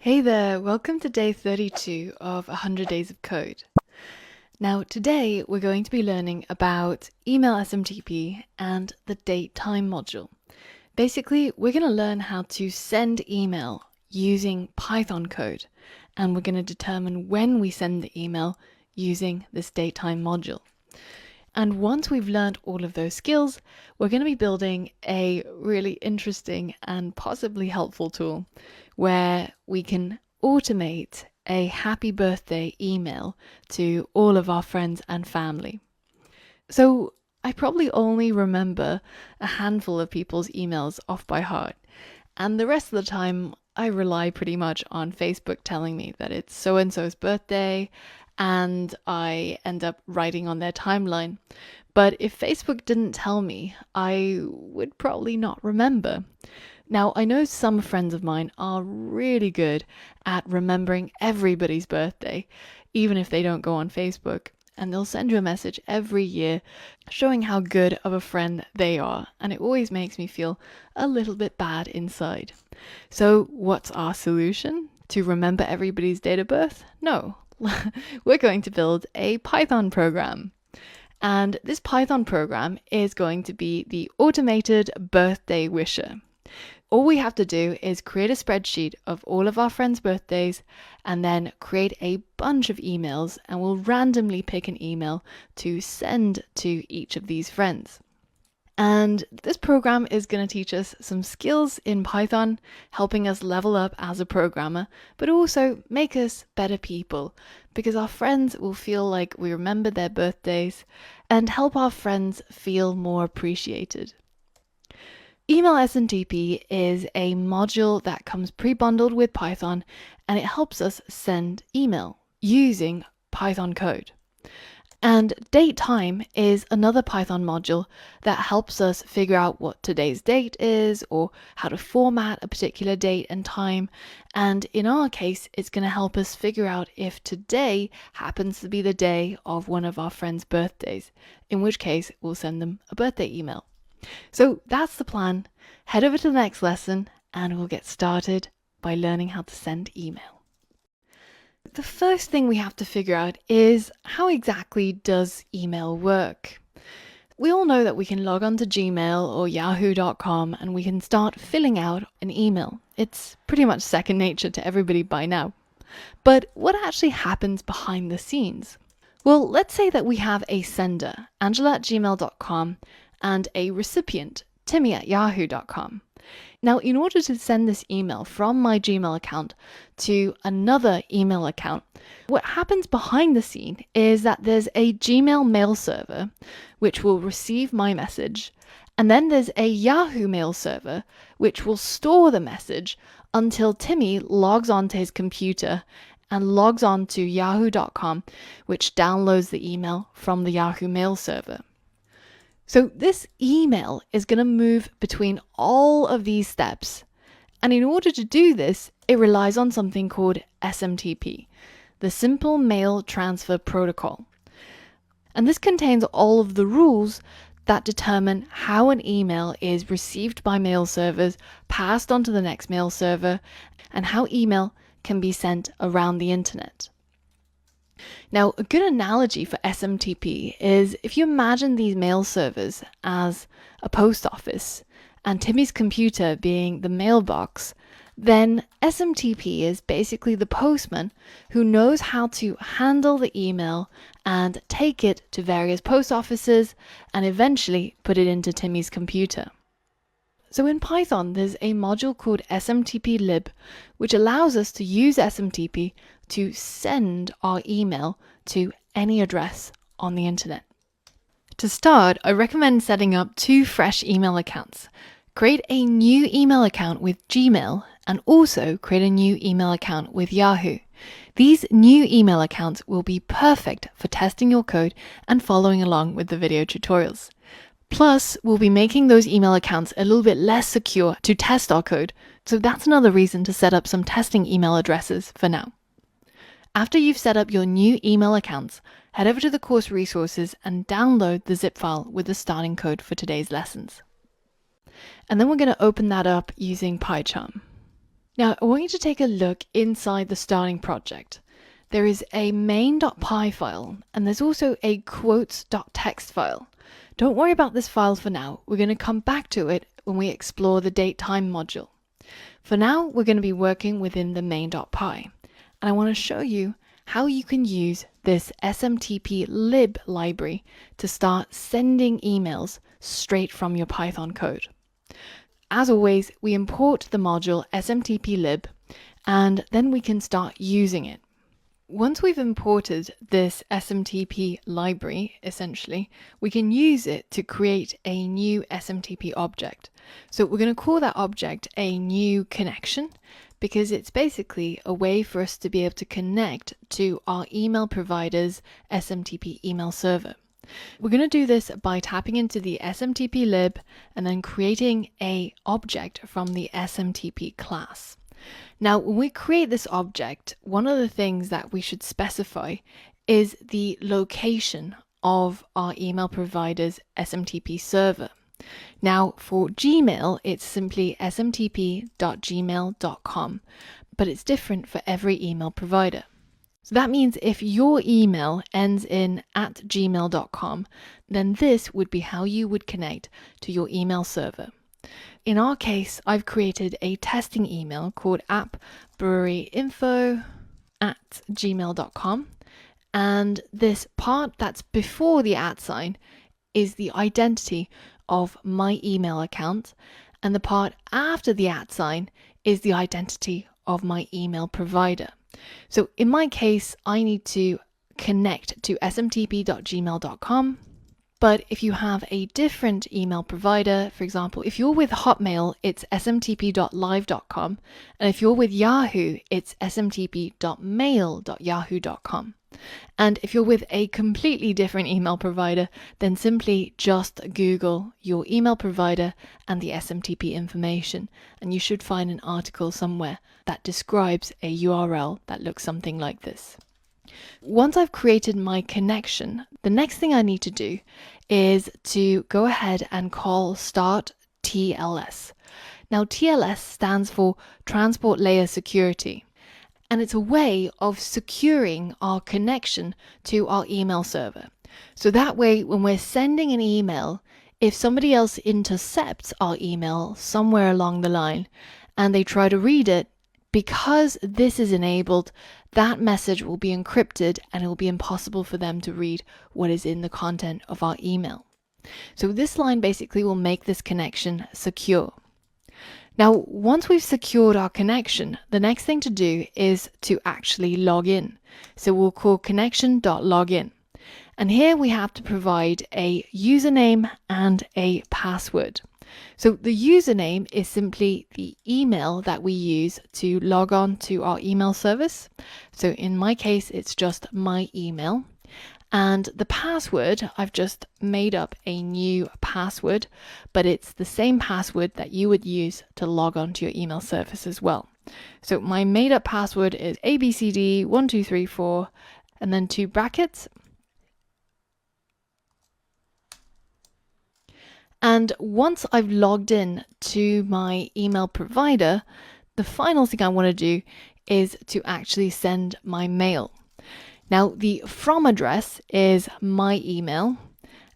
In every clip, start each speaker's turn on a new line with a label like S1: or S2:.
S1: Hey there, welcome to day 32 of 100 Days of Code. Now today we're going to be learning about email SMTP and the datetime module. Basically, we're going to learn how to send email using Python code, and we're going to determine when we send the email using this datetime module. And once we've learned all of those skills, we're going to be building a really interesting and possibly helpful tool where we can automate a happy birthday email to all of our friends and family. So I probably only remember a handful of people's emails off by heart, and the rest of the time I rely pretty much on Facebook telling me that it's so-and-so's birthday, and I end up writing on their timeline. But if Facebook didn't tell me, I would probably not remember. Now, I know some friends of mine are really good at remembering everybody's birthday, even if they don't go on Facebook, and they'll send you a message every year showing how good of a friend they are, and it always makes me feel a little bit bad inside. So what's our solution? To remember everybody's date of birth? No. We're going to build a Python program. And this Python program is going to be the automated birthday wisher. All we have to do is create a spreadsheet of all of our friends' birthdays and then create a bunch of emails, and we'll randomly pick an email to send to each of these friends. And this program is going to teach us some skills in Python, helping us level up as a programmer, but also make us better people, because our friends will feel like we remember their birthdays and help our friends feel more appreciated. Email SMTP is a module that comes pre-bundled with Python, and it helps us send email using Python code. And datetime is another Python module that helps us figure out what today's date is or how to format a particular date and time. And in our case, it's going to help us figure out if today happens to be the day of one of our friends' birthdays, in which case we'll send them a birthday email. So that's the plan. Head over to the next lesson and we'll get started by learning how to send email. The first thing we have to figure out is how exactly does email work? We all know that we can log on to Gmail or yahoo.com and we can start filling out an email. It's pretty much second nature to everybody by now. But what actually happens behind the scenes? Well, let's say that we have a sender, Angela@gmail.com, and a recipient, Timmy@yahoo.com. Now, in order to send this email from my Gmail account to another email account, what happens behind the scene is that there's a Gmail mail server which will receive my message, and then there's a Yahoo mail server which will store the message until Timmy logs onto his computer and logs on to yahoo.com, which downloads the email from the Yahoo mail server. So this email is going to move between all of these steps. And in order to do this, it relies on something called SMTP, the Simple Mail Transfer Protocol. And this contains all of the rules that determine how an email is received by mail servers, passed on to the next mail server, and how email can be sent around the internet. Now, a good analogy for SMTP is if you imagine these mail servers as a post office and Timmy's computer being the mailbox, then SMTP is basically the postman who knows how to handle the email and take it to various post offices and eventually put it into Timmy's computer. So in Python, there's a module called smtplib, which allows us to use SMTP to send our email to any address on the internet. To start, I recommend setting up 2 fresh email accounts. Create a new email account with Gmail and also create a new email account with Yahoo. These new email accounts will be perfect for testing your code and following along with the video tutorials. Plus, we'll be making those email accounts a little bit less secure to test our code, so that's another reason to set up some testing email addresses for now. After you've set up your new email accounts, head over to the course resources and download the zip file with the starting code for today's lessons. And then we're going to open that up using PyCharm. Now, I want you to take a look inside the starting project. There is a main.py file, and there's also a quotes.txt file. Don't worry about this file for now. We're going to come back to it when we explore the datetime module. For now, we're going to be working within the main.py, and I want to show you how you can use this smtplib library to start sending emails straight from your Python code. As always, we import the module smtplib, and then we can start using it. Once we've imported this SMTP library, essentially, we can use it to create a new SMTP object. So we're going to call that object a new connection, because it's basically a way for us to be able to connect to our email provider's SMTP email server. We're going to do this by tapping into the SMTP lib and then creating an object from the SMTP class. Now, when we create this object, one of the things that we should specify is the location of our email provider's SMTP server. Now, for Gmail, it's simply smtp.gmail.com, but it's different for every email provider. So that means if your email ends in @gmail.com, then this would be how you would connect to your email server. In our case, I've created a testing email called appbreweryinfo@gmail.com, and this part that's before the @ is the identity of my email account, and the part after the @ is the identity of my email provider. So in my case, I need to connect to smtp.gmail.com. But if you have a different email provider, for example, if you're with Hotmail, it's smtp.live.com, and if you're with Yahoo, it's smtp.mail.yahoo.com. And if you're with a completely different email provider, then simply just Google your email provider and the SMTP information, and you should find an article somewhere that describes a URL that looks something like this. Once I've created my connection, the next thing I need to do is to go ahead and call start TLS. Now, TLS stands for Transport Layer Security, and it's a way of securing our connection to our email server. So that way, when we're sending an email, if somebody else intercepts our email somewhere along the line and they try to read it, because this is enabled, that message will be encrypted and it will be impossible for them to read what is in the content of our email. So this line basically will make this connection secure. Now, once we've secured our connection, the next thing to do is to actually log in. So we'll call connection.login. And here we have to provide a username and a password. So the username is simply the email that we use to log on to our email service. So in my case, it's just my email. And the password, I've just made up a new password, but it's the same password that you would use to log on to your email service as well. So my made up password is ABCD1234 and then 2 brackets. And once I've logged in to my email provider, the final thing I want to do is to actually send my mail. Now, the from address is my email,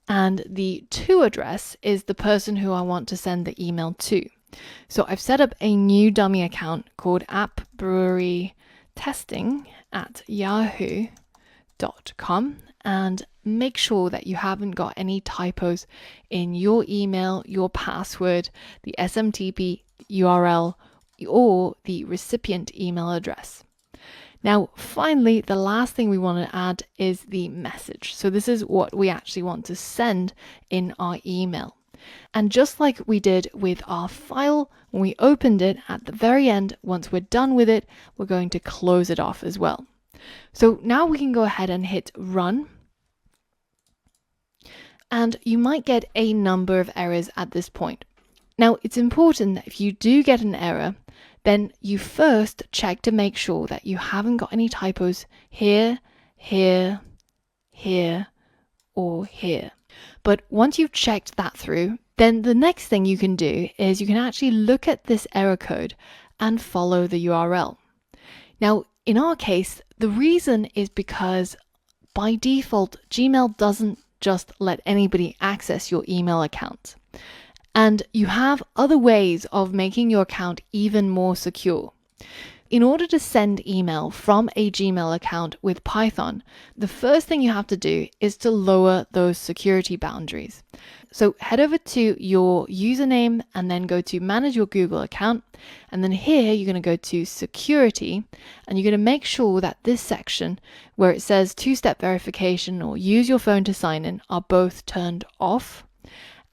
S1: and the to address is the person who I want to send the email to. So I've set up a new dummy account called appbrewerytesting@yahoo.com, and make sure that you haven't got any typos in your email, your password, the SMTP URL, or the recipient email address. Now, finally, the last thing we want to add is the message. So this is what we actually want to send in our email. And just like we did with our file, when we opened it at the very end, once we're done with it, we're going to close it off as well. So now we can go ahead and hit run. And you might get a number of errors at this point. Now, it's important that if you do get an error, then you first check to make sure that you haven't got any typos here, here, here, or here. But once you've checked that through, then the next thing you can do is you can actually look at this error code and follow the URL. Now, in our case, the reason is because by default, Gmail doesn't just let anybody access your email account. And you have other ways of making your account even more secure. In order to send email from a Gmail account with Python, the first thing you have to do is to lower those security boundaries. So head over to your username and then go to manage your Google account. And then here you're going to go to security and you're going to make sure that this section where it says two-step verification or use your phone to sign in are both turned off.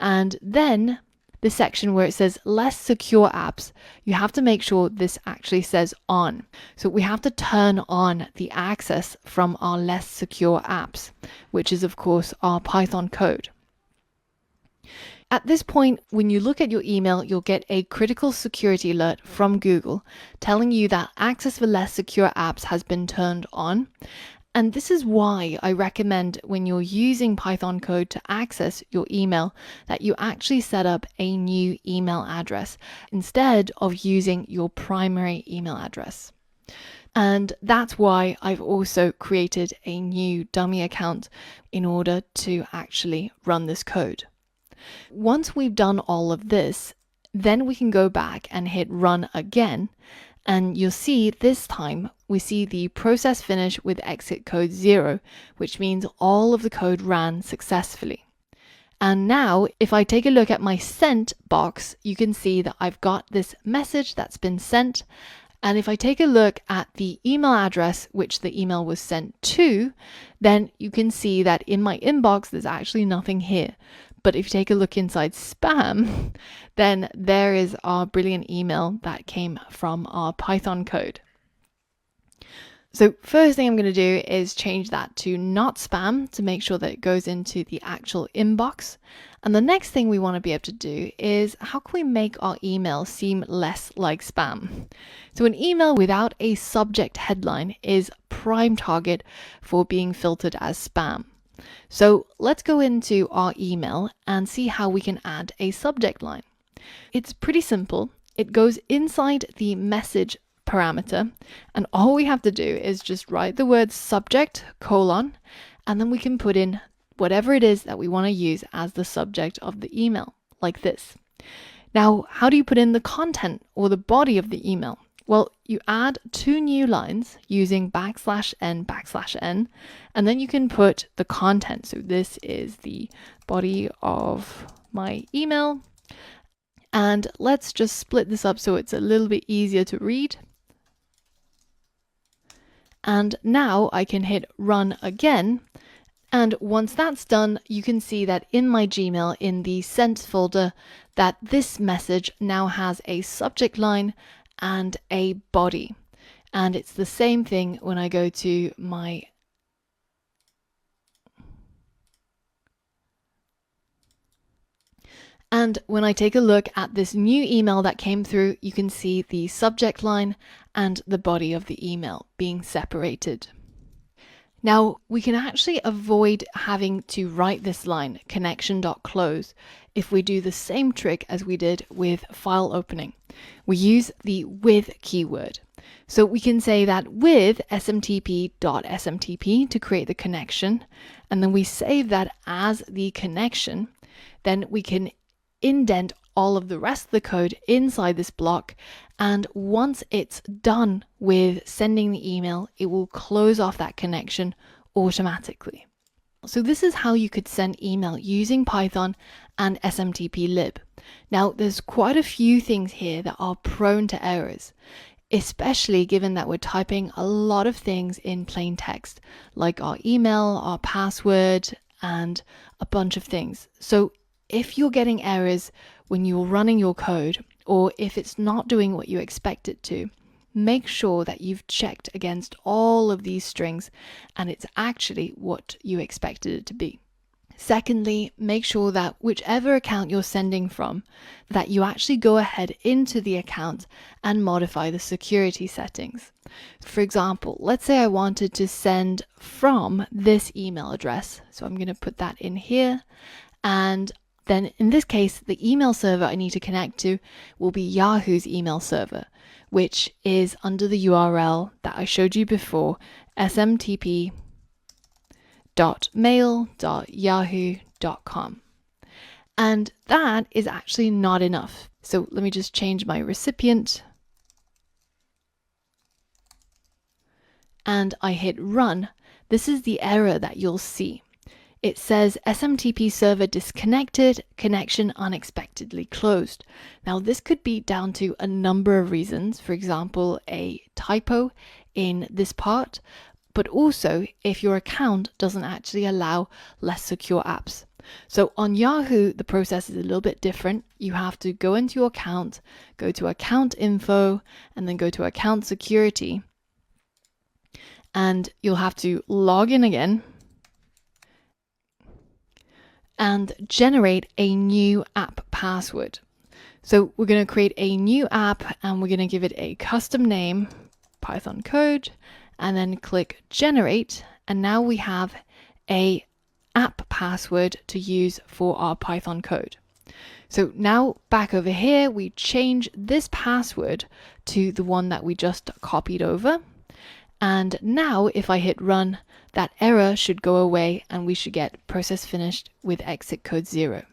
S1: And then this section where it says less secure apps, you have to make sure this actually says on. So we have to turn on the access from our less secure apps, which is of course our Python code. At this point, when you look at your email, you'll get a critical security alert from Google telling you that access for less secure apps has been turned on. And this is why I recommend when you're using Python code to access your email that you actually set up a new email address instead of using your primary email address. And that's why I've also created a new dummy account in order to actually run this code. Once we've done all of this, then we can go back and hit run again. And you'll see this time we see the process finish with exit code 0, which means all of the code ran successfully. And now if I take a look at my sent box, you can see that I've got this message that's been sent. And if I take a look at the email address which the email was sent to, then you can see that in my inbox there's actually nothing here. But if you take a look inside spam, then there is our brilliant email that came from our Python code. So first thing I'm going to do is change that to not spam to make sure that it goes into the actual inbox. And the next thing we want to be able to do is how can we make our email seem less like spam? So an email without a subject headline is prime target for being filtered as spam. So let's go into our email and see how we can add a subject line. It's pretty simple. It goes inside the message parameter, and all we have to do is just write the word subject : and then we can put in whatever it is that we want to use as the subject of the email, like this. Now, how do you put in the content or the body of the email? Well, you add 2 new lines using \n\n, and then you can put the content. So this is the body of my email. And let's just split this up so it's a little bit easier to read. And now I can hit run again. And once that's done, you can see that in my Gmail, in the sent folder, that this message now has a subject line and a body. And it's the same thing when I go to my and when I take a look at this new email that came through, you can see the subject line and the body of the email being separated. Now, we can actually avoid having to write this line connection.close if we do the same trick as we did with file opening. We use the with keyword. So we can say that with smtp.smtp to create the connection, and then we save that as the connection. Then we can indent all of the rest of the code inside this block, and once it's done with sending the email, it will close off that connection automatically. So this is how you could send email using Python and smtplib. Now, there's quite a few things here that are prone to errors, especially given that we're typing a lot of things in plain text, like our email, our password, and a bunch of things. So if you're getting errors when you're running your code, or if it's not doing what you expect it to, make sure that you've checked against all of these strings and it's actually what you expected it to be. Secondly, make sure that whichever account you're sending from, that you actually go ahead into the account and modify the security settings. For example, let's say I wanted to send from this email address. So I'm going to put that in here, and then in this case, the email server I need to connect to will be Yahoo's email server, which is under the URL that I showed you before, smtp.mail.yahoo.com. And that is actually not enough. So let me just change my recipient. And I hit run. This is the error that you'll see. It says SMTP server disconnected, connection unexpectedly closed. Now this could be down to a number of reasons, for example, a typo in this part, but also if your account doesn't actually allow less secure apps. So on Yahoo, the process is a little bit different. You have to go into your account, go to account info, and then go to account security. And you'll have to log in again and generate a new app password. So we're going to create a new app and we're going to give it a custom name, Python code, and then click generate. And now we have a app password to use for our Python code. So now back over here, we change this password to the one that we just copied over. And now if I hit run, that error should go away and we should get process finished with exit code 0.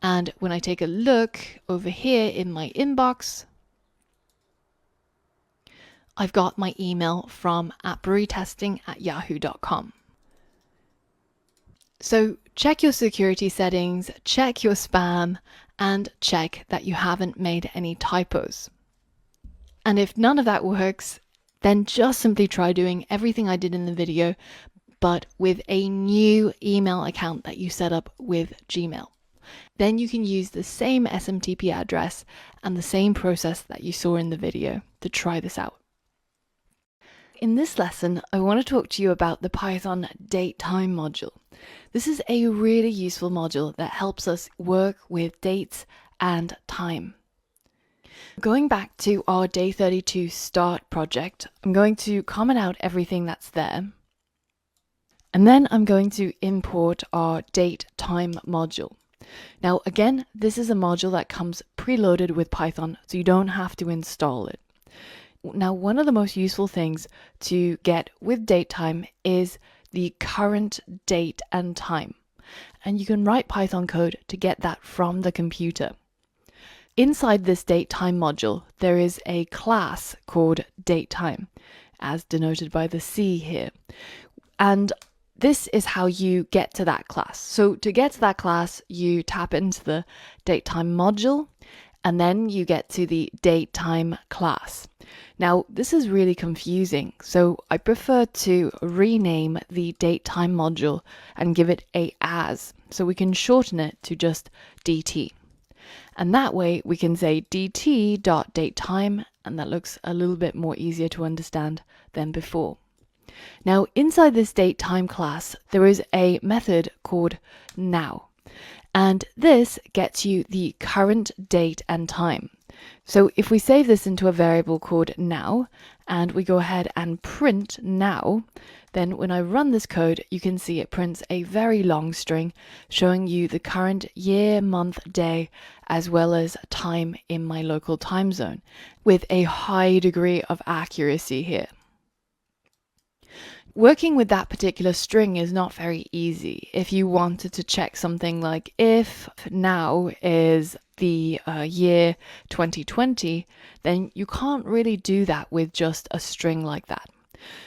S1: And when I take a look over here in my inbox, I've got my email from appretesting@yahoo.com. So check your security settings, check your spam, and check that you haven't made any typos. And if none of that works, then just simply try doing everything I did in the video, but with a new email account that you set up with Gmail. Then you can use the same SMTP address and the same process that you saw in the video to try this out. In this lesson, I want to talk to you about the Python datetime module. This is a really useful module that helps us work with dates and time. Going back to our day 32 start project, I'm going to comment out everything that's there. And then I'm going to import our datetime module. Now again, this is a module that comes preloaded with Python, so you don't have to install it. Now, one of the most useful things to get with datetime is the current date and time. And you can write Python code to get that from the computer. Inside this datetime module, there is a class called datetime, as denoted by the C here. And this is how you get to that class. So to get to that class, you tap into the datetime module, and then you get to the datetime class. Now, this is really confusing, so I prefer to rename the datetime module and give it a as, so we can shorten it to just DT. And that way we can say dt.datetime, and that looks a little bit more easier to understand than before. Now, inside this datetime class, there is a method called now, and this gets you the current date and time. So if we save this into a variable called now, and we go ahead and print now, then when I run this code, you can see it prints a very long string showing you the current year, month, day, as well as time in my local time zone, with a high degree of accuracy here. Working with that particular string is not very easy. If you wanted to check something like if now is the year 2020, then you can't really do that with just a string like that.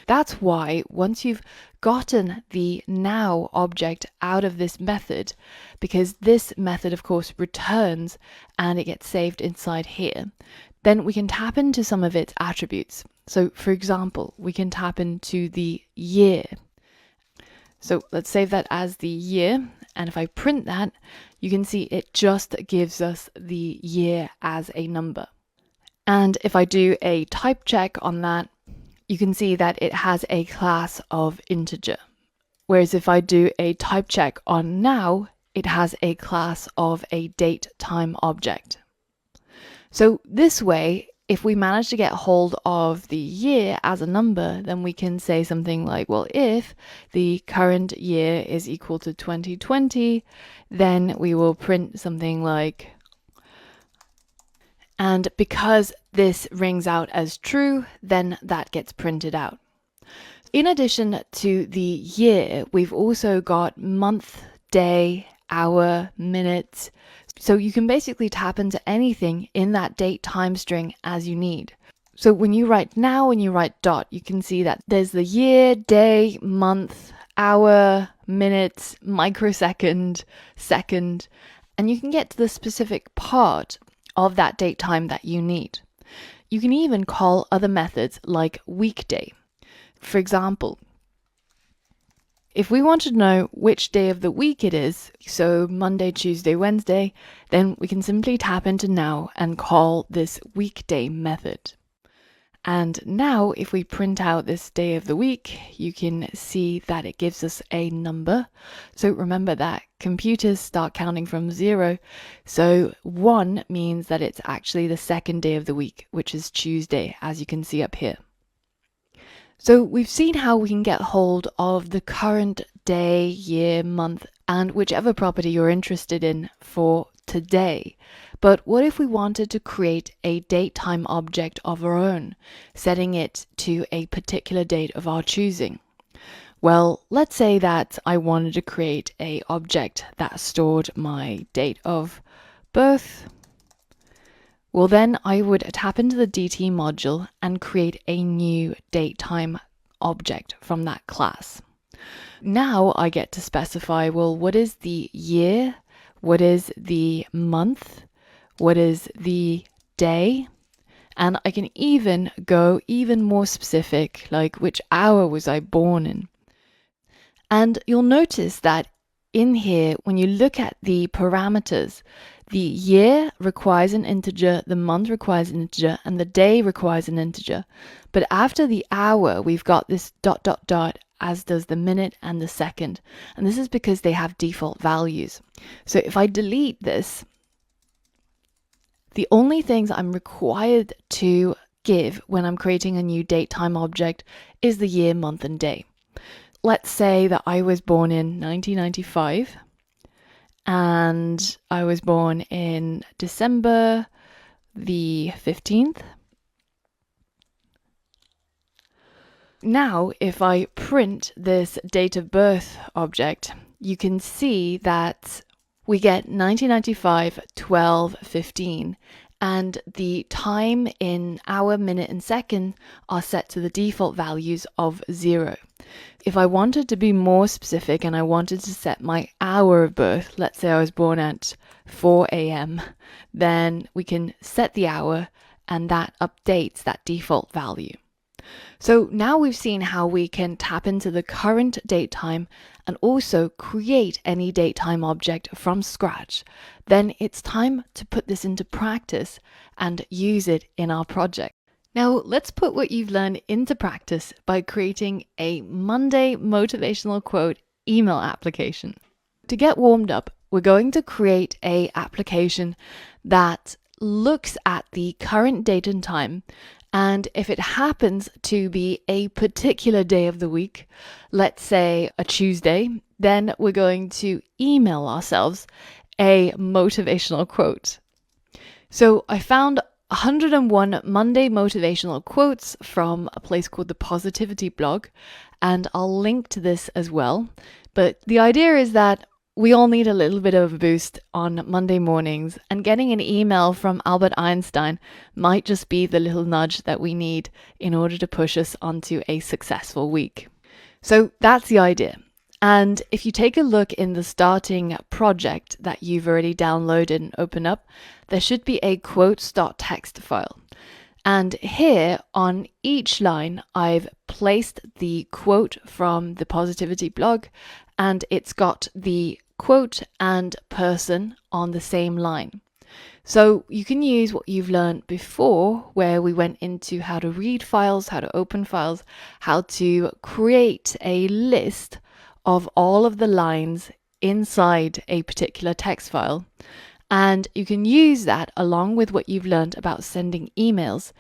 S1: That's why once you've gotten the now object out of this method, because this method of course returns and it gets saved inside here, then we can tap into some of its attributes. So for example, we can tap into the year. So let's save that as the year. And if I print that, you can see it just gives us the year as a number. And if I do a type check on that, you can see that it has a class of integer. Whereas if I do a type check on now, it has a class of a date time object. So this way, if we manage to get hold of the year as a number, then we can say something like, well, if the current year is equal to 2020, then we will print something like, and because this rings out as true, then that gets printed out. In addition to the year, we've also got month, day, hour, minute. So you can basically tap into anything in that date time string as you need. So when you write now and you write dot, you can see that there's the year, day, month, hour, minute, microsecond, second, and you can get to the specific part of that date time that you need. You can even call other methods like weekday. For example, if we want to know which day of the week it is, so Monday, Tuesday, Wednesday, then we can simply tap into now and call this weekday method. And now if we print out this day of the week, you can see that it gives us a number. So remember that computers start counting from 0. So 1 means that it's actually the second day of the week, which is Tuesday, as you can see up here. So we've seen how we can get hold of the current day, year, month, and whichever property you're interested in for today. But what if we wanted to create a datetime object of our own, setting it to a particular date of our choosing? Well, let's say that I wanted to create an object that stored my date of birth. Well, then I would tap into the DT module and create a new datetime object from that class. Now I get to specify, well, what is the year? What is the month? What is the day? And I can even go even more specific, like which hour was I born in? And you'll notice that in here, when you look at the parameters, the year requires an integer, the month requires an integer, and the day requires an integer. But after the hour, we've got this ... as does the minute and the second. And this is because they have default values. So if I delete this, the only things I'm required to give when I'm creating a new datetime object is the year, month, and day. Let's say that I was born in 1995. And I was born in December the 15th. Now, if I print this date of birth object, you can see that we get 1995, 12:15, and the time in hour, minute, and second are set to the default values of 0. If I wanted to be more specific and I wanted to set my hour of birth, let's say I was born at 4 a.m., then we can set the hour and that updates that default value. So now we've seen how we can tap into the current datetime and also create any datetime object from scratch. Then it's time to put this into practice and use it in our project. Now, let's put what you've learned into practice by creating a Monday motivational quote email application. To get warmed up, we're going to create an application that looks at the current date and time, and if it happens to be a particular day of the week, let's say a Tuesday, then we're going to email ourselves a motivational quote. So I found 101 Monday motivational quotes from a place called the Positivity blog, and I'll link to this as well. But the idea is that we all need a little bit of a boost on Monday mornings, and getting an email from Albert Einstein might just be the little nudge that we need in order to push us onto a successful week. So that's the idea. And if you take a look in the starting project that you've already downloaded and opened up, there should be a quotes.txt file. And here on each line, I've placed the quote from the Positivity blog, and it's got the quote and person on the same line. So you can use what you've learned before, where we went into how to read files, how to open files, how to create a list of all of the lines inside a particular text file, And you can use that along with what you've learned about sending emails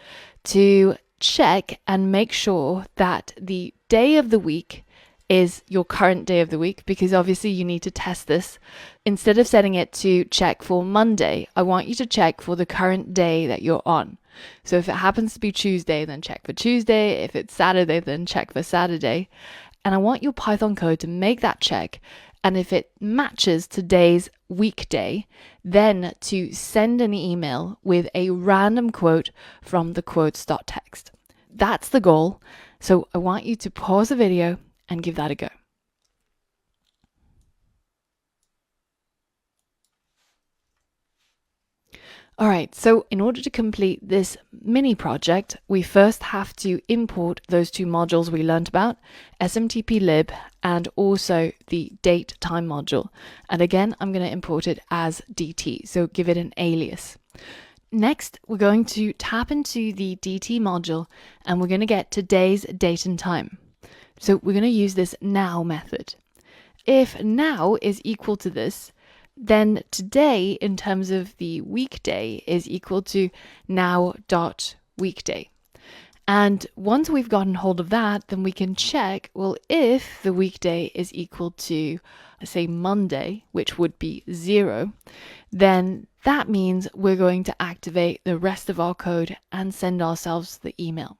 S1: to check and make sure that the day of the week is your current day of the week, because obviously you need to test this. Instead of setting it to check for Monday, I want you to check for the current day that you're on. So if it happens to be Tuesday, then check for Tuesday. If it's Saturday, then check for Saturday. And I want your Python code to make that check. And if it matches today's weekday, then to send an email with a random quote from the quotes.txt. That's the goal. So I want you to pause the video and give that a go. All right, so in order to complete this mini project, we first have to import those two modules we learned about, smtplib and also the datetime module. And again, I'm going to import it as DT, so give it an alias. Next, we're going to tap into the DT module and we're going to get today's date and time. So we're going to use this now method. If now is equal to this, then today in terms of the weekday is equal to now.weekday. And once we've gotten hold of that, then we can check, well, if the weekday is equal to, say, Monday, which would be 0, then that means we're going to activate the rest of our code and send ourselves the email.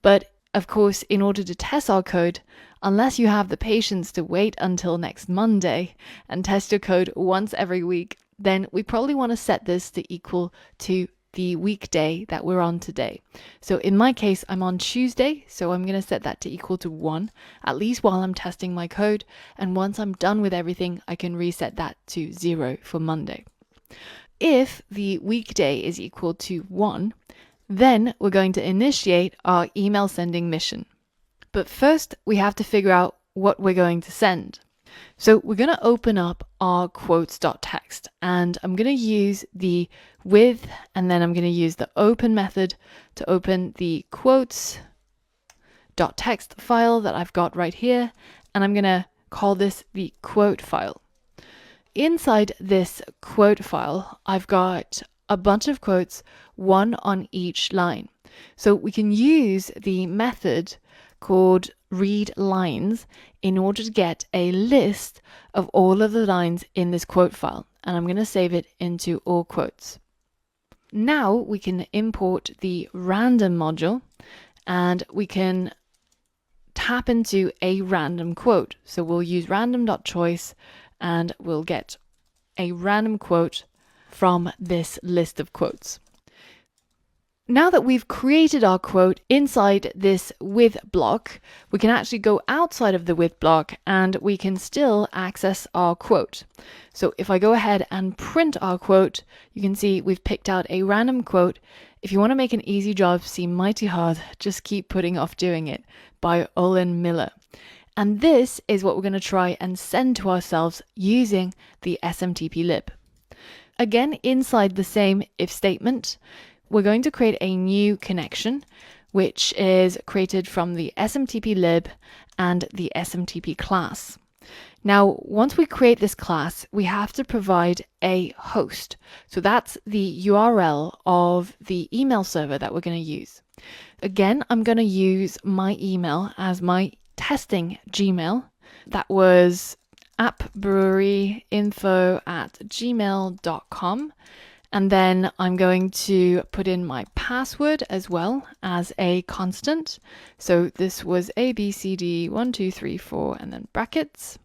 S1: But of course, in order to test our code, unless you have the patience to wait until next Monday and test your code once every week, then we probably want to set this to equal to the weekday that we're on today. So in my case, I'm on Tuesday, so I'm going to set that to equal to 1, at least while I'm testing my code. And once I'm done with everything, I can reset that to 0 for Monday. If the weekday is equal to 1, then we're going to initiate our email sending mission. But first, we have to figure out what we're going to send. So we're going to open up our quotes.txt, and I'm going to use the with, and then I'm going to use the open method to open the quotes.txt file that I've got right here, and I'm going to call this the quote file. Inside this quote file, I've got a bunch of quotes, one on each line. So we can use the method called read lines in order to get a list of all of the lines in this quote file. And I'm going to save it into all quotes. Now we can import the random module and we can tap into a random quote. So we'll use random.choice and we'll get a random quote from this list of quotes. Now that we've created our quote inside this with block, we can actually go outside of the with block and we can still access our quote. So if I go ahead and print our quote, you can see we've picked out a random quote. If you want to make an easy job seem mighty hard, just keep putting off doing it, by Olin Miller. And this is what we're going to try and send to ourselves using the smtplib. Again, inside the same if statement, we're going to create a new connection, which is created from the smtplib and the smtp class. Now, once we create this class, we have to provide a host. So that's the URL of the email server that we're going to use. Again, I'm going to use my email as my testing Gmail. That was appbreweryinfo@gmail.com. And then I'm going to put in my password as well as a constant. So this was ABCD1234 and then brackets.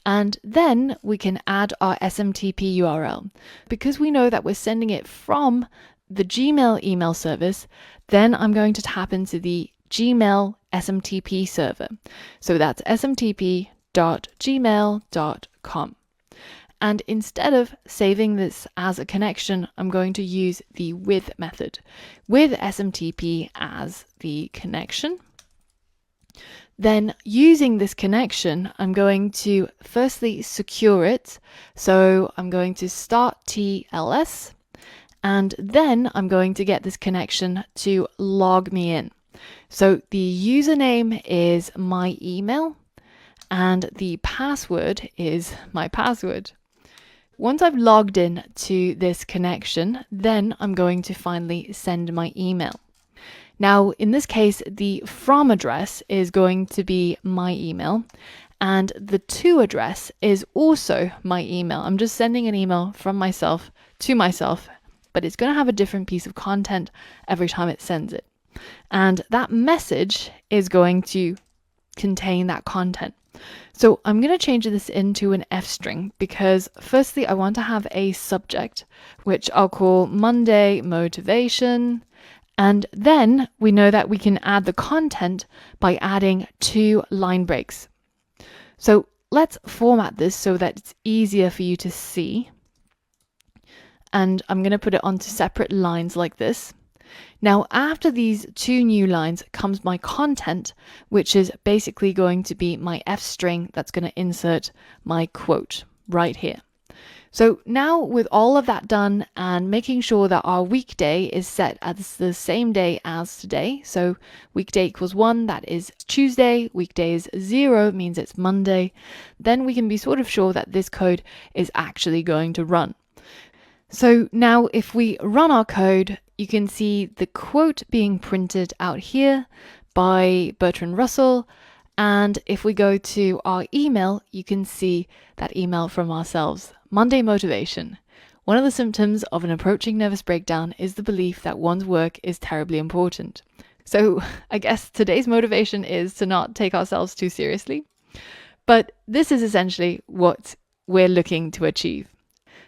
S1: And then we can add our SMTP URL. Because we know that we're sending it from the Gmail email service, then I'm going to tap into the Gmail SMTP server. So that's smtp.gmail.com. And instead of saving this as a connection, I'm going to use the with method with SMTP as the connection. Then using this connection, I'm going to firstly secure it. So I'm going to start TLS, and then I'm going to get this connection to log me in. So the username is my email and the password is my password. Once I've logged in to this connection, then I'm going to finally send my email. Now, in this case, the from address is going to be my email, and the to address is also my email. I'm just sending an email from myself to myself, but it's going to have a different piece of content every time it sends it. And that message is going to contain that content. So I'm going to change this into an F string because firstly, I want to have a subject, which I'll call Monday Motivation. And then we know that we can add the content by adding 2 line breaks. So let's format this so that it's easier for you to see. And I'm going to put it onto separate lines like this. Now, after these 2 new lines comes my content, which is basically going to be my F string that's going to insert my quote right here. So now with all of that done and making sure that our weekday is set as the same day as today. So weekday equals 1, that is Tuesday. Weekday is 0, means it's Monday. Then we can be sort of sure that this code is actually going to run. So now if we run our code, you can see the quote being printed out here by Bertrand Russell. And if we go to our email, you can see that email from ourselves. Monday motivation. One of the symptoms of an approaching nervous breakdown is the belief that one's work is terribly important. So I guess today's motivation is to not take ourselves too seriously. But this is essentially what we're looking to achieve.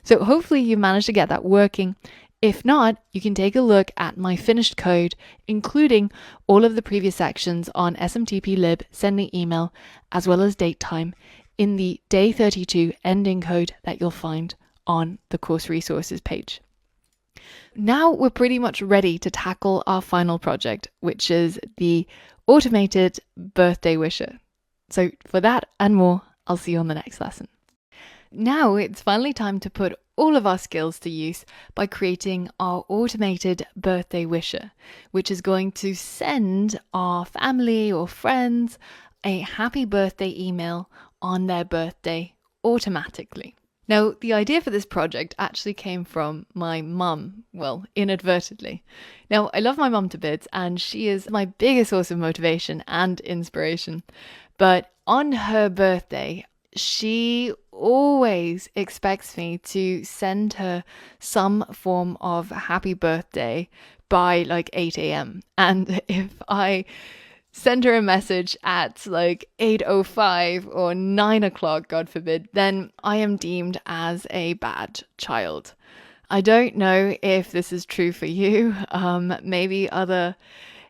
S1: So hopefully you managed to get that working. If not, you can take a look at my finished code, including all of the previous sections on smtplib, sending email, as well as date time, in the day 32 ending code that you'll find on the course resources page. Now we're pretty much ready to tackle our final project, which is the automated birthday wisher. So for that and more, I'll see you on the next lesson. Now it's finally time to put all of our skills to use by creating our automated birthday wisher, which is going to send our family or friends a happy birthday email on their birthday automatically. Now, the idea for this project actually came from my mum, well, inadvertently. Now, I love my mum to bits, and she is my biggest source of motivation and inspiration. But on her birthday, she always expects me to send her some form of happy birthday by like 8 a.m. And if I send her a message at like 8:05 or 9 o'clock, God forbid, then I am deemed as a bad child. I don't know if this is true for you. Maybe other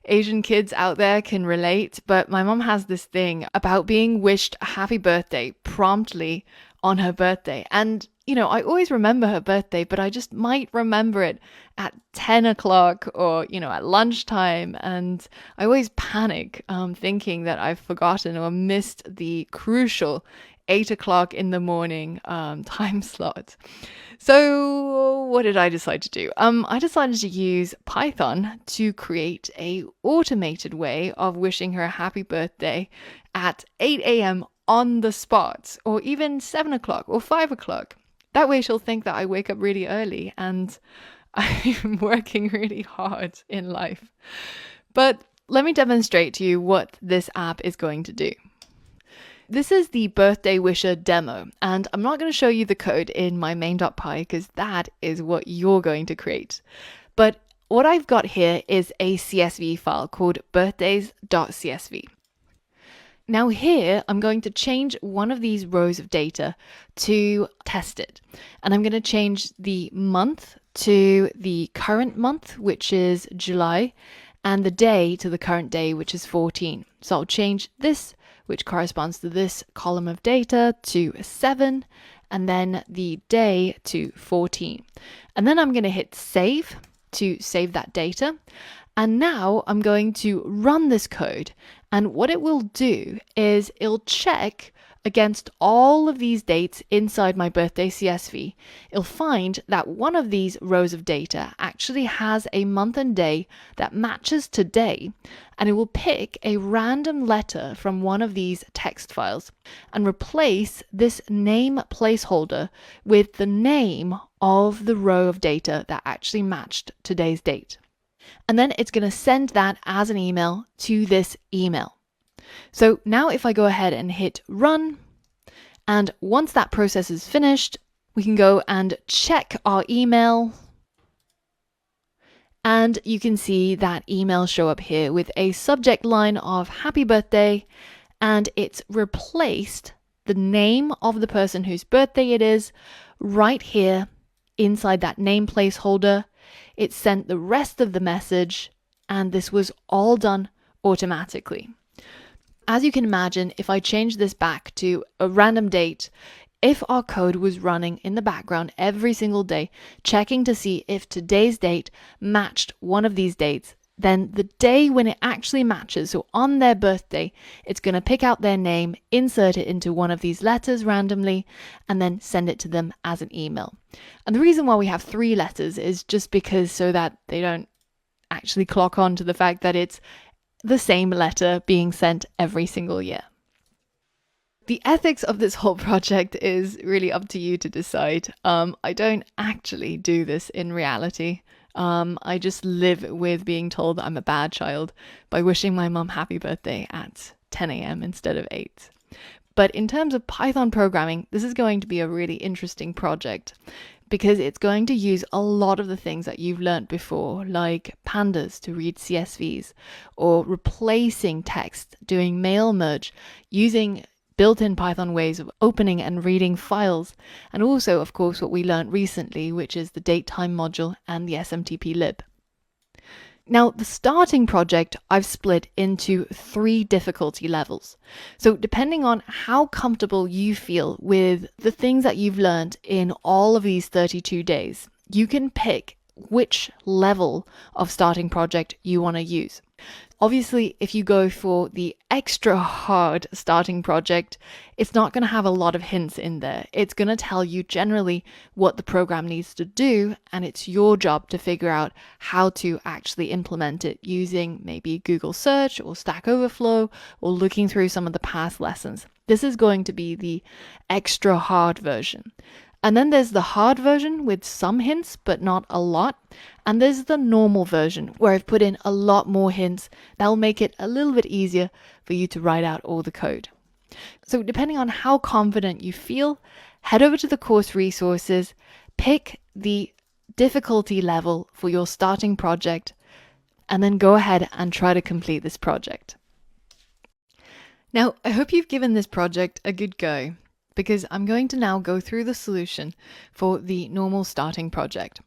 S1: Asian kids out there can relate, but my mom has this thing about being wished a happy birthday promptly on her birthday. And, you know, I always remember her birthday, but I just might remember it at 10 o'clock or, you know, at lunchtime. And I always panic thinking that I've forgotten or missed the crucial 8 o'clock in the morning time slot. So what did I decide to do? I decided to use Python to create a automated way of wishing her a happy birthday at 8 a.m. on the spot, or even 7 o'clock or 5 o'clock. That way she'll think that I wake up really early and I'm working really hard in life. But let me demonstrate to you what this app is going to do. This is the birthday wisher demo, and I'm not going to show you the code in my main.py because that is what you're going to create. But what I've got here is a CSV file called birthdays.csv. Now here, I'm going to change one of these rows of data to test it. And I'm going to change the month to the current month, which is July, and the day to the current day, which is 14. So I'll change this, which corresponds to this column of data, to 7, and then the day to 14. And then I'm going to hit save to save that data. And now I'm going to run this code. And what it will do is it'll check against all of these dates inside my birthday CSV, it'll find that one of these rows of data actually has a month and day that matches today, and it will pick a random letter from one of these text files and replace this name placeholder with the name of the row of data that actually matched today's date. And then it's going to send that as an email to this email. So now if I go ahead and hit run, and once that process is finished, we can go and check our email. And you can see that email show up here with a subject line of happy birthday, and it's replaced the name of the person whose birthday it is right here inside that name placeholder. It sent the rest of the message, and this was all done automatically. As you can imagine, if I change this back to a random date, if our code was running in the background every single day, checking to see if today's date matched one of these dates, then the day when it actually matches, so on their birthday, it's going to pick out their name, insert it into one of these letters randomly, and then send it to them as an email. And the reason why we have 3 letters is just because so that they don't actually clock on to the fact that it's the same letter being sent every single year. The ethics of this whole project is really up to you to decide. I don't actually do this in reality. I just live with being told that I'm a bad child by wishing my mum happy birthday at 10 a.m. instead of 8. But in terms of Python programming, this is going to be a really interesting project because it's going to use a lot of the things that you've learned before, like pandas to read CSVs, or replacing text, doing mail merge, using built-in Python ways of opening and reading files, and also, of course, what we learned recently, which is the datetime module and the smtplib. Now, the starting project I've split into 3 difficulty levels. So depending on how comfortable you feel with the things that you've learned in all of these 32 days, you can pick which level of starting project you want to use. Obviously, if you go for the extra hard starting project, it's not going to have a lot of hints in there. It's going to tell you generally what the program needs to do, and it's your job to figure out how to actually implement it using maybe Google search or Stack Overflow or looking through some of the past lessons. This is going to be the extra hard version. And then there's the hard version with some hints, but not a lot. And there's the normal version where I've put in a lot more hints that'll make it a little bit easier for you to write out all the code. So depending on how confident you feel, head over to the course resources, pick the difficulty level for your starting project, and then go ahead and try to complete this project. Now, I hope you've given this project a good go, because I'm going to now go through the solution for the normal starting project.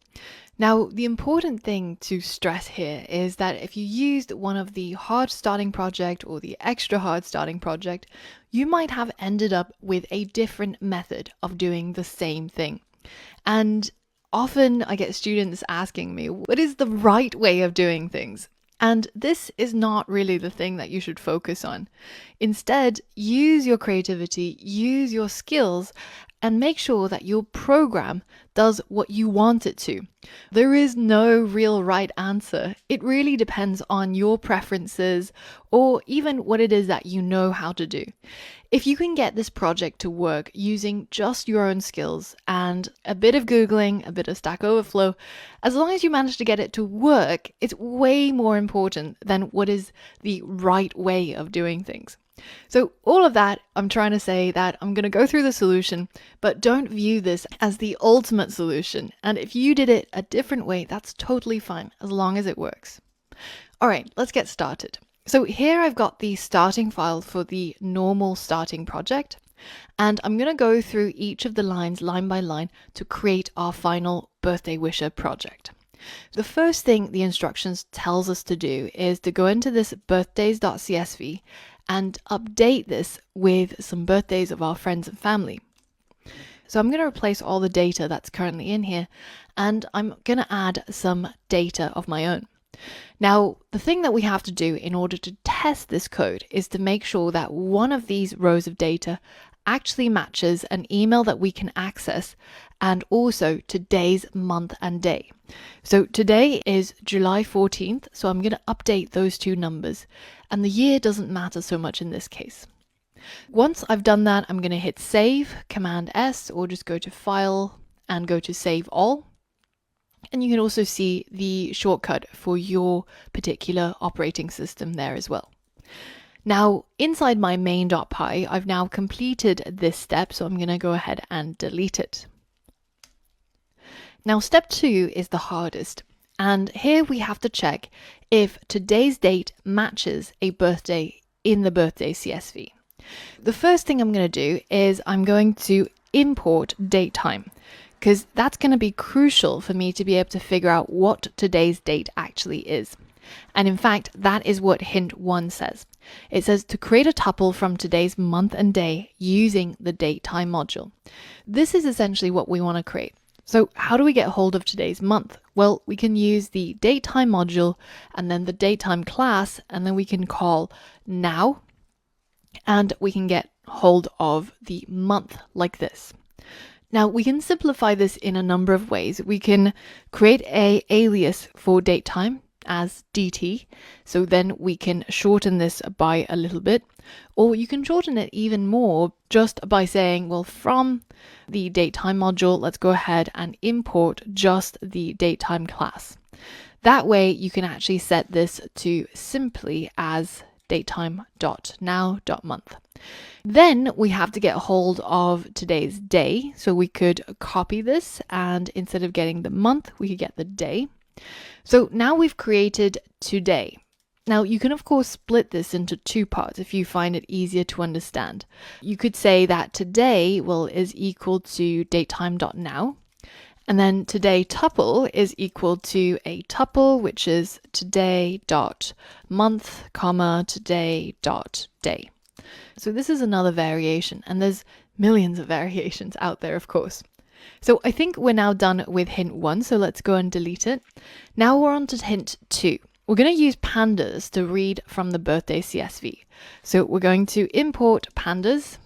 S1: Now, the important thing to stress here is that if you used one of the hard starting project or the extra hard starting project, you might have ended up with a different method of doing the same thing. And often I get students asking me, what is the right way of doing things? And this is not really the thing that you should focus on. Instead, use your creativity, use your skills, and make sure that your program does what you want it to. There is no real right answer. It really depends on your preferences or even what it is that you know how to do. If you can get this project to work using just your own skills and a bit of Googling, a bit of Stack Overflow, as long as you manage to get it to work, it's way more important than what is the right way of doing things. So all of that, I'm trying to say that I'm going to go through the solution, but don't view this as the ultimate solution. And if you did it a different way, that's totally fine, as long as it works. All right, let's get started. So here I've got the starting file for the normal starting project, and I'm going to go through each of the lines line by line to create our final birthday wisher project. The first thing the instructions tells us to do is to go into this birthdays.csv and update this with some birthdays of our friends and family. So I'm going to replace all the data that's currently in here, and I'm going to add some data of my own. Now, the thing that we have to do in order to test this code is to make sure that one of these rows of data actually matches an email that we can access and also today's month and day. So today is July 14th, so I'm going to update those two numbers, and the year doesn't matter so much in this case. Once I've done that, I'm going to hit save, Command S, or just go to File and go to Save All. And you can also see the shortcut for your particular operating system there as well. Now, inside my main.py, I've now completed this step, so I'm going to go ahead and delete it. Now, step 2 is the hardest, and here we have to check if today's date matches a birthday in the birthday CSV. The first thing I'm going to do is I'm going to import datetime, because that's going to be crucial for me to be able to figure out what today's date actually is. And in fact, that is what hint 1 says. It says to create a tuple from today's month and day using the datetime module. This is essentially what we want to create. So how do we get hold of today's month? Well, we can use the datetime module and then the datetime class, and then we can call now, and we can get hold of the month like this. Now, we can simplify this in a number of ways. We can create an alias for datetime as DT, so then we can shorten this by a little bit, or you can shorten it even more just by saying, well, from the datetime module, let's go ahead and import just the datetime class. That way you can actually set this to simply as datetime.now.month. Then we have to get hold of today's day, so we could copy this, and instead of getting the month, we could get the day. So now we've created today. Now you can of course split this into two parts if you find it easier to understand. You could say that today, well, is equal to datetime.now, and then today tuple is equal to a tuple, which is today.month, today.day. So this is another variation, and there's millions of variations out there, of course. So I think we're now done with hint 1, so let's go and delete it. Now we're on to hint 2. We're going to use pandas to read from the birthday CSV. So we're going to import pandas,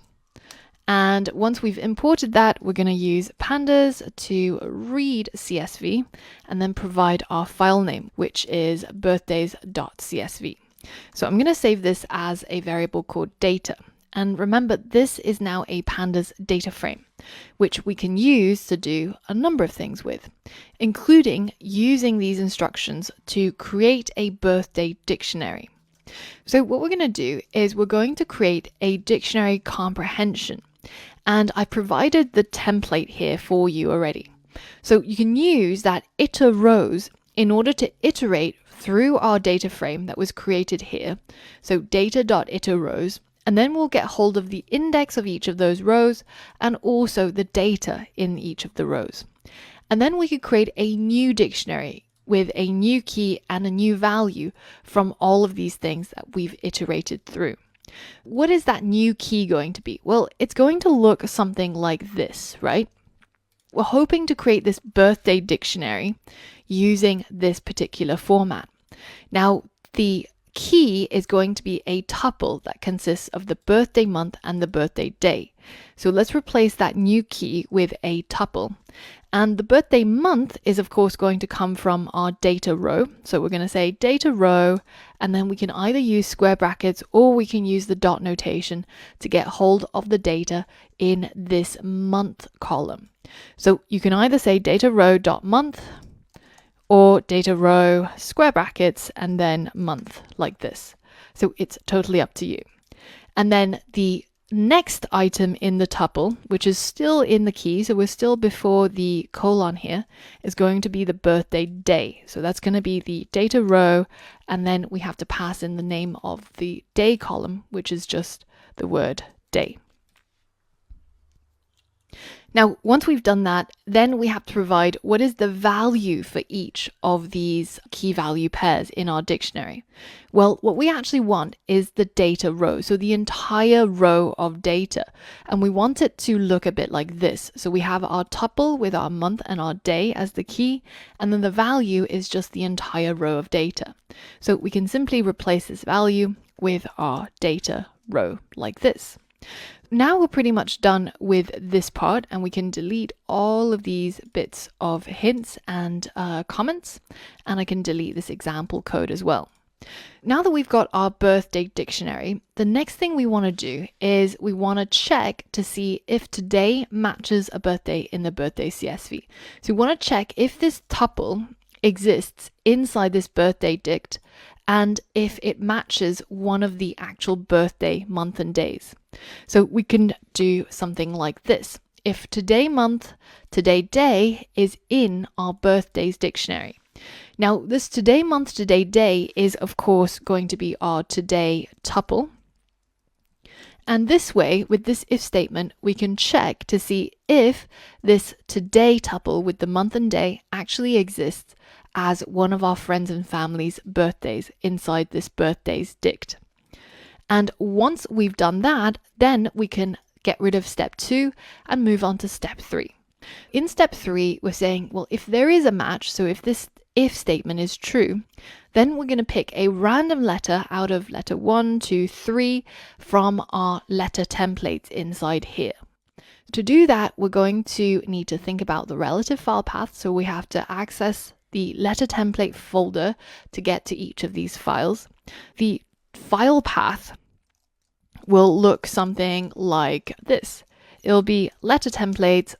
S1: and once we've imported that, we're going to use pandas to read CSV and then provide our file name, which is birthdays.csv. So I'm going to save this as a variable called data. And remember, this is now a pandas data frame, which we can use to do a number of things with, including using these instructions to create a birthday dictionary. So what we're going to do is we're going to create a dictionary comprehension, and I provided the template here for you already. So you can use that iter rows in order to iterate through our data frame that was created here. So data.iter rows. And then we'll get hold of the index of each of those rows and also the data in each of the rows. And then we could create a new dictionary with a new key and a new value from all of these things that we've iterated through. What is that new key going to be? Well, it's going to look something like this, right? We're hoping to create this birthday dictionary using this particular format. Now, the key is going to be a tuple that consists of the birthday month and the birthday day. So let's replace that new key with a tuple. And the birthday month is of course going to come from our data row. So we're going to say data row, and then we can either use square brackets or we can use the dot notation to get hold of the data in this month column. So you can either say data row dot month or data row square brackets and then month like this. So it's totally up to you. And then the next item in the tuple, which is still in the key, so we're still before the colon here, is going to be the birthday day. So that's going to be the data row, and then we have to pass in the name of the day column, which is just the word day. Now, once we've done that, then we have to provide what is the value for each of these key value pairs in our dictionary. Well, what we actually want is the data row, so the entire row of data. And we want it to look a bit like this. So we have our tuple with our month and our day as the key, and then the value is just the entire row of data. So we can simply replace this value with our data row like this. Now we're pretty much done with this part, and we can delete all of these bits of hints and comments, and I can delete this example code as well. Now that we've got our birthday dictionary, the next thing we want to do is we want to check to see if today matches a birthday in the birthday CSV. So we want to check if this tuple exists inside this birthday dict and if it matches one of the actual birthday month and days. So we can do something like this. If today month, today day is in our birthdays dictionary. Now, this today month, today day is of course going to be our today tuple. And this way, with this if statement, we can check to see if this today tuple with the month and day actually exists as one of our friends and family's birthdays inside this birthdays dict. And once we've done that, then we can get rid of step 2 and move on to step 3. In step 3, we're saying, well, if there is a match, so if this if statement is true, then we're going to pick a random letter out of letter 1, 2, 3 from our letter templates inside here. To do that, we're going to need to think about the relative file path. So we have to access the letter template folder to get to each of these files. The file path will look something like this. It'll be letter templates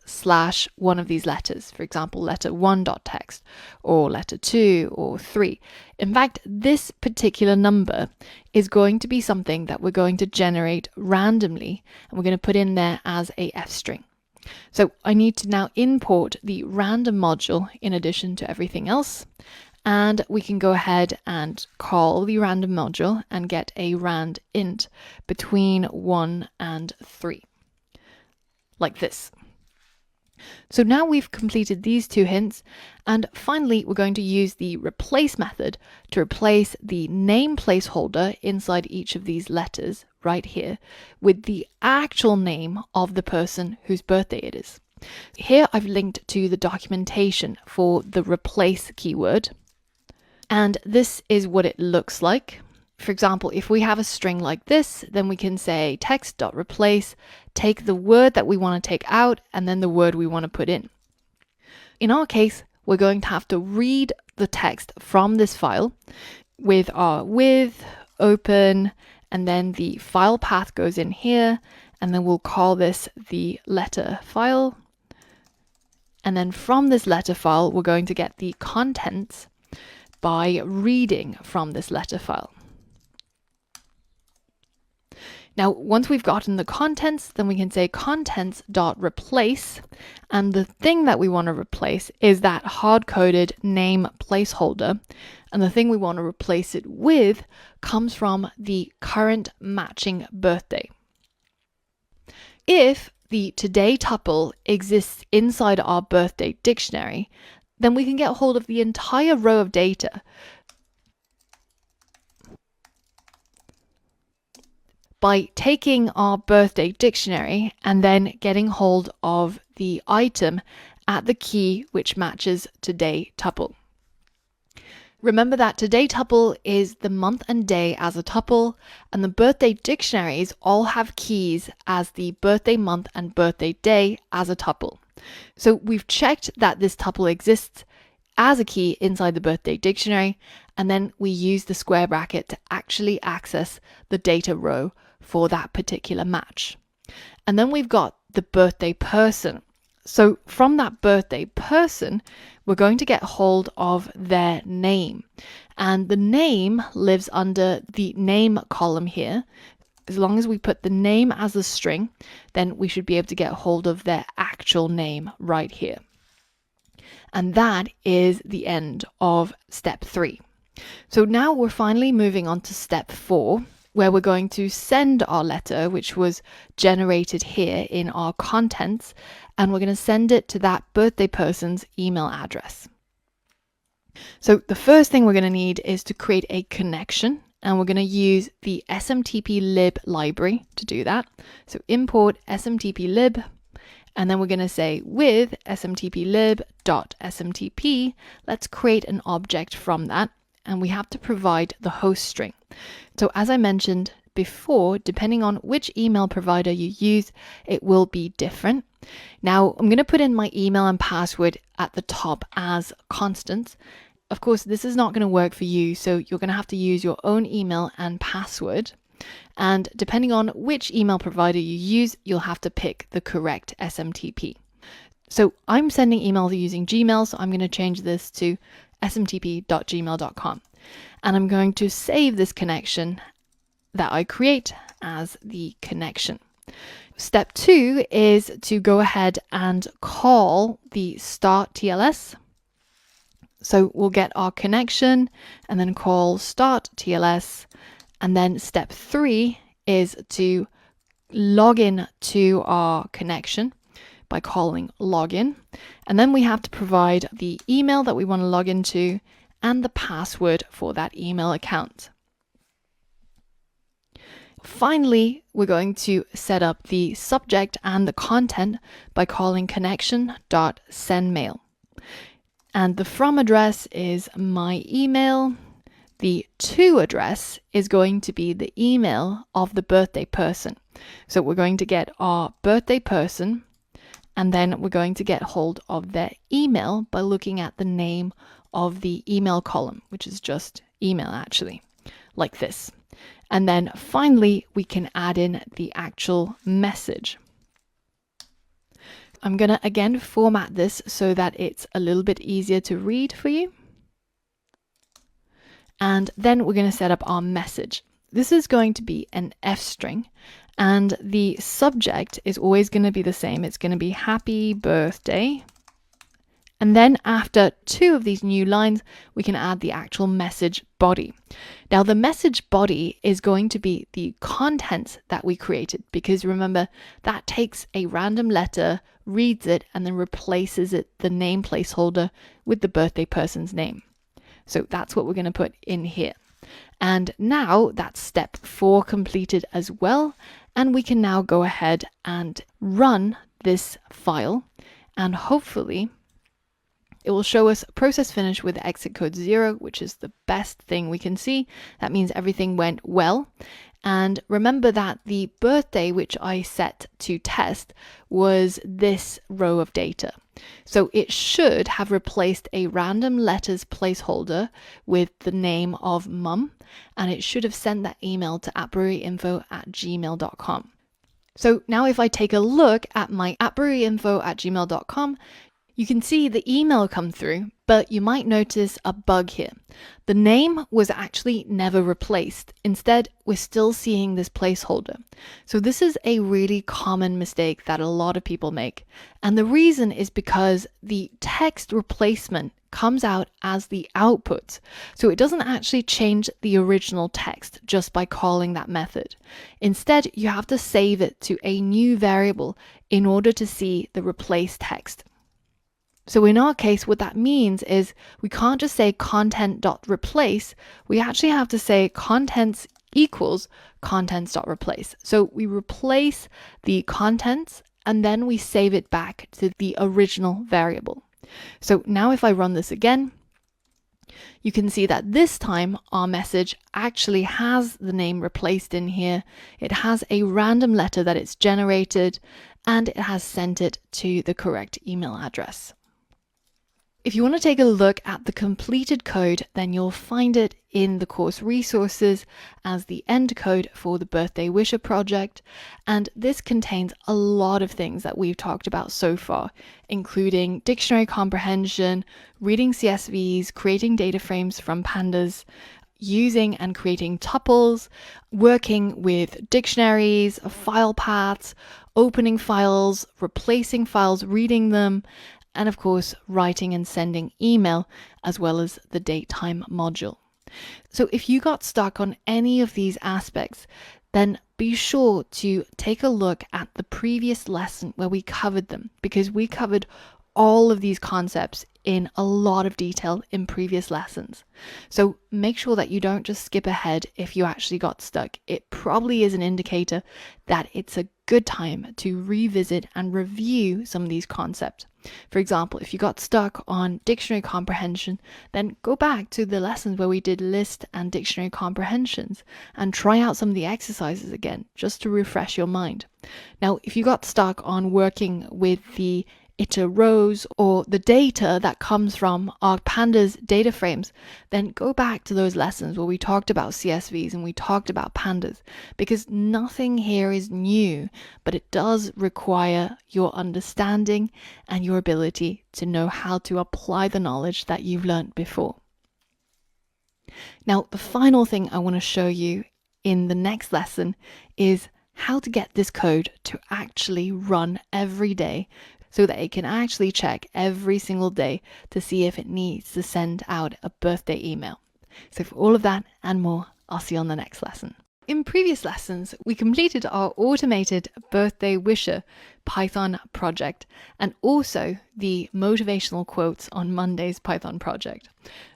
S1: / one of these letters, for example, letter 1.txt or letter 2 or 3. In fact, this particular number is going to be something that we're going to generate randomly, and we're going to put in there as a f string. So I need to now import the random module in addition to everything else. And we can go ahead and call the random module and get a rand int between 1 and 3. Like this. So now we've completed these 2 hints, and finally we're going to use the replace method to replace the name placeholder inside each of these letters right here with the actual name of the person whose birthday it is. Here I've linked to the documentation for the replace keyword, and this is what it looks like. For example, if we have a string like this, then we can say text.replace, take the word that we want to take out, and then the word we want to put in. In our case, we're going to have to read the text from this file with our with, open, and then the file path goes in here, and then we'll call this the letter file. And then from this letter file, we're going to get the contents by reading from this letter file. Now, once we've gotten the contents, then we can say contents.replace, and the thing that we want to replace is that hard-coded name placeholder, and the thing we want to replace it with comes from the current matching birthday. If the today tuple exists inside our birthday dictionary, then we can get hold of the entire row of data by taking our birthday dictionary and then getting hold of the item at the key which matches today tuple. Remember that today tuple is the month and day as a tuple, and the birthday dictionaries all have keys as the birthday month and birthday day as a tuple. So we've checked that this tuple exists as a key inside the birthday dictionary, and then we use the square bracket to actually access the data row for that particular match. And then we've got the birthday person. So from that birthday person, we're going to get hold of their name. And the name lives under the name column here. As long as we put the name as a string, then we should be able to get hold of their actual name right here. And that is the end of step 3. So now we're finally moving on to step 4, where we're going to send our letter, which was generated here in our contents, and we're going to send it to that birthday person's email address. So the first thing we're going to need is to create a connection, and we're going to use the smtplib library to do that. So import smtplib, and then we're going to say with smtplib.smtp, let's create an object from that, and we have to provide the host string. So as I mentioned, before, depending on which email provider you use, it will be different. Now, I'm going to put in my email and password at the top as constants. Of course, this is not going to work for you, so you're going to have to use your own email and password. And depending on which email provider you use, you'll have to pick the correct SMTP. So I'm sending emails using Gmail, so I'm going to change this to smtp.gmail.com. And I'm going to save this connection that I create as the connection. Step 2 is to go ahead and call the start TLS. So we'll get our connection and then call start TLS. And then step 3 is to log in to our connection by calling login. And then we have to provide the email that we want to log into and the password for that email account. Finally, we're going to set up the subject and the content by calling connection.sendMail. And the from address is my email. The to address is going to be the email of the birthday person. So we're going to get our birthday person, and then we're going to get hold of their email by looking at the name of the email column, which is just email actually, like this. And then finally, we can add in the actual message. I'm going to again format this so that it's a little bit easier to read for you. And then we're going to set up our message. This is going to be an F string, and the subject is always going to be the same. It's going to be happy birthday. And then after 2 of these new lines, we can add the actual message body. Now the message body is going to be the contents that we created, because remember, that takes a random letter, reads it, and then replaces it, the name placeholder, with the birthday person's name. So that's what we're going to put in here. And now that's step 4 completed as well. And we can now go ahead and run this file, and hopefully it will show us process finished with exit code 0, which is the best thing we can see. That means everything went well. And remember that the birthday, which I set to test, was this row of data. So it should have replaced a random letters placeholder with the name of mum, and it should have sent that email to appbreweryinfo@gmail.com. So now if I take a look at my appbreweryinfo@gmail.com, you can see the email come through, but you might notice a bug here. The name was actually never replaced. Instead, we're still seeing this placeholder. So this is a really common mistake that a lot of people make. And the reason is because the text replacement comes out as the output. So it doesn't actually change the original text just by calling that method. Instead, you have to save it to a new variable in order to see the replaced text. So in our case, what that means is we can't just say content.replace. We actually have to say contents equals contents.replace. So we replace the contents and then we save it back to the original variable. So now if I run this again, you can see that this time our message actually has the name replaced in here. It has a random letter that it's generated, and it has sent it to the correct email address. If you want to take a look at the completed code, then you'll find it in the course resources as the end code for the Birthday Wisher project. And this contains a lot of things that we've talked about so far, including dictionary comprehension, reading CSVs, creating data frames from pandas, using and creating tuples, working with dictionaries, file paths, opening files, replacing files, reading them, and of course, writing and sending email, as well as the datetime module. So if you got stuck on any of these aspects, then be sure to take a look at the previous lesson where we covered them, because we covered all of these concepts in a lot of detail in previous lessons. So make sure that you don't just skip ahead if you actually got stuck. It probably is an indicator that it's a good time to revisit and review some of these concepts. For example, if you got stuck on dictionary comprehension, then go back to the lessons where we did list and dictionary comprehensions and try out some of the exercises again, just to refresh your mind. Now, if you got stuck on working with the iter rows or the data that comes from our pandas data frames, then go back to those lessons where we talked about CSVs and we talked about pandas, because nothing here is new, but it does require your understanding and your ability to know how to apply the knowledge that you've learned before. Now, the final thing I want to show you in the next lesson is how to get this code to actually run every day, so that it can actually check every single day to see if it needs to send out a birthday email. So for all of that and more, I'll see you on the next lesson. In previous lessons, we completed our automated birthday wisher Python project and also the motivational quotes on Monday's Python project.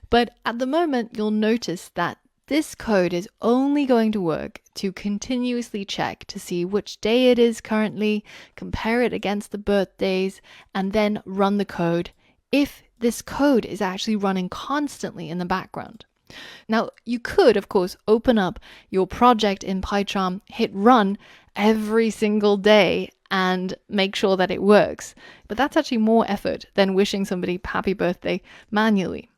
S1: But at the moment, you'll notice that this code is only going to work to continuously check to see which day it is currently, compare it against the birthdays, and then run the code if this code is actually running constantly in the background. Now, you could, of course, open up your project in PyCharm, hit run every single day and make sure that it works. But that's actually more effort than wishing somebody happy birthday manually.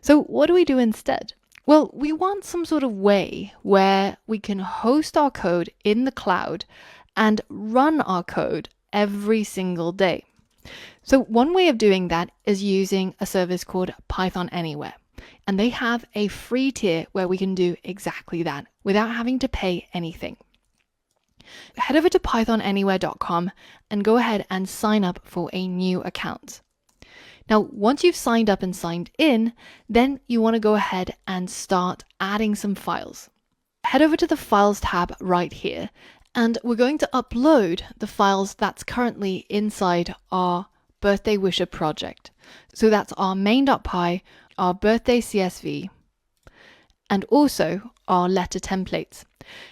S1: So what do we do instead? Well, we want some sort of way where we can host our code in the cloud and run our code every single day. So one way of doing that is using a service called Python Anywhere. And they have a free tier where we can do exactly that without having to pay anything. Head over to pythonanywhere.com and go ahead and sign up for a new account. Now, once you've signed up and signed in, then you want to go ahead and start adding some files. Head over to the Files tab right here, and we're going to upload the files that's currently inside our Birthday Wisher project. So that's our main.py, our birthday CSV, and also our letter templates.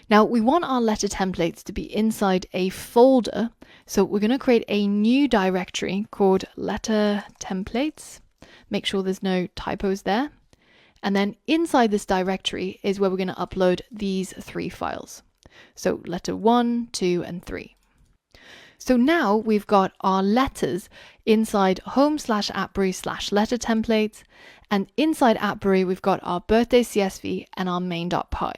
S1: Now, we want our letter templates to be inside a folder, so we're going to create a new directory called letter templates. Make sure there's no typos there. And then inside this directory is where we're going to upload these three files. So letter 1, 2, and 3. So now we've got our letters inside home/appbury/letter templates, and inside appbury we've got our birthday CSV and our main.py.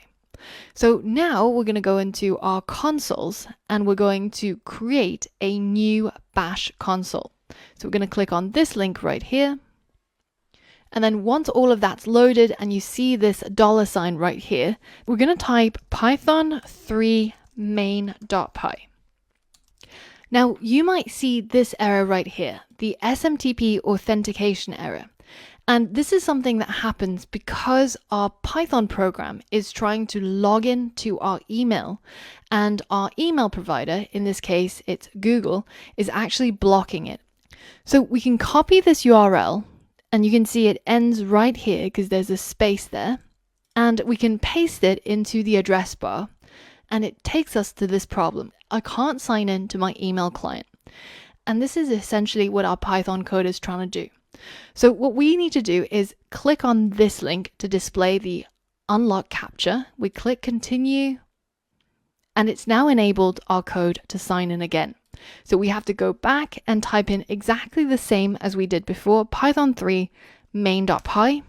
S1: So now we're going to go into our consoles and we're going to create a new bash console. So we're going to click on this link right here. And then once all of that's loaded and you see this $ right here, we're going to type python3 main.py. Now you might see this error right here, the SMTP authentication error. And this is something that happens because our Python program is trying to log in to our email, and our email provider, in this case it's Google, is actually blocking it. So we can copy this URL, and you can see it ends right here because there's a space there, and we can paste it into the address bar, and it takes us to this problem. I can't sign in to my email client. And this is essentially what our Python code is trying to do. So what we need to do is click on this link to display the unlock captcha. We click continue, and it's now enabled our code to sign in again. So we have to go back and type in exactly the same as we did before, python3 main.py,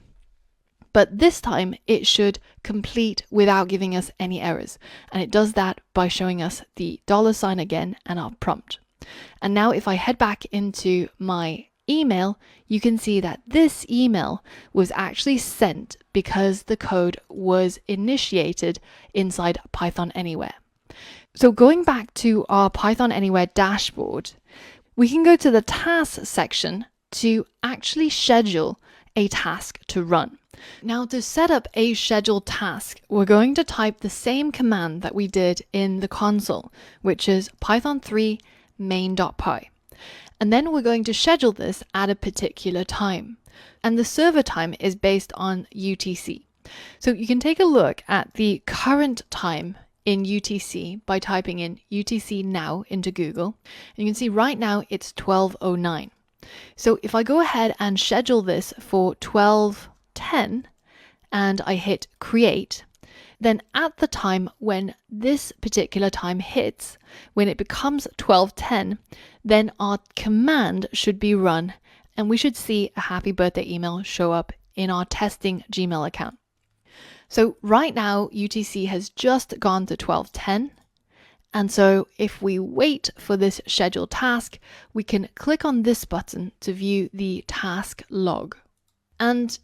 S1: but this time it should complete without giving us any errors. And it does that by showing us the $ again and our prompt. And now if I head back into my email, you can see that this email was actually sent because the code was initiated inside Python Anywhere. So going back to our Python Anywhere dashboard, we can go to the tasks section to actually schedule a task to run. Now to set up a scheduled task, we're going to type the same command that we did in the console, which is python3 main.py. And then we're going to schedule this at a particular time. And the server time is based on UTC. So you can take a look at the current time in UTC by typing in UTC now into Google. And you can see right now it's 12:09. So if I go ahead and schedule this for 12:10 and I hit create, then at the time when this particular time hits, when it becomes 12:10, then our command should be run and we should see a happy birthday email show up in our testing Gmail account. So right now UTC has just gone to 12:10. And so if we wait for this scheduled task, we can click on this button to view the task log. And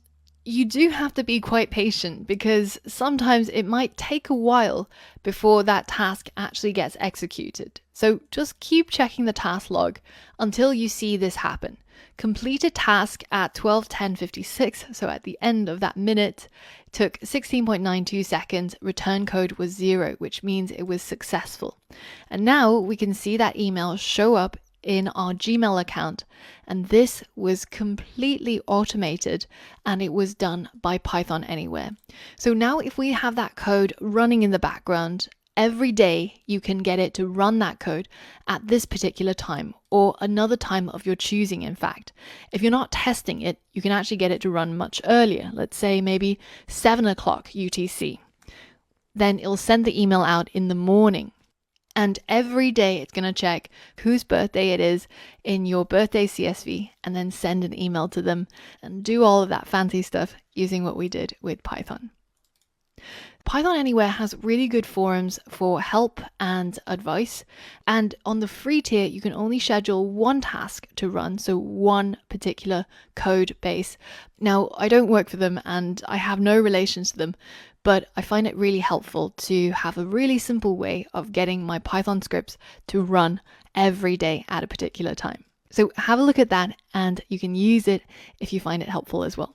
S1: you do have to be quite patient because sometimes it might take a while before that task actually gets executed. So just keep checking the task log until you see this happen. Completed task at 12:10:56, so at the end of that minute, took 16.92 seconds, return code was 0, which means it was successful. And now we can see that email show up in our Gmail account, and this was completely automated and it was done by Python Anywhere. So now if we have that code running in the background, every day you can get it to run that code at this particular time or another time of your choosing. In fact, if you're not testing it, you can actually get it to run much earlier, let's say maybe 7 o'clock UTC. Then it'll send the email out in the morning. And every day it's going to check whose birthday it is in your birthday CSV and then send an email to them and do all of that fancy stuff using what we did with Python. Python Anywhere has really good forums for help and advice. And on the free tier, you can only schedule one task to run, so one particular code base. Now, I don't work for them and I have no relations to them, but I find it really helpful to have a really simple way of getting my Python scripts to run every day at a particular time. So have a look at that and you can use it if you find it helpful as well.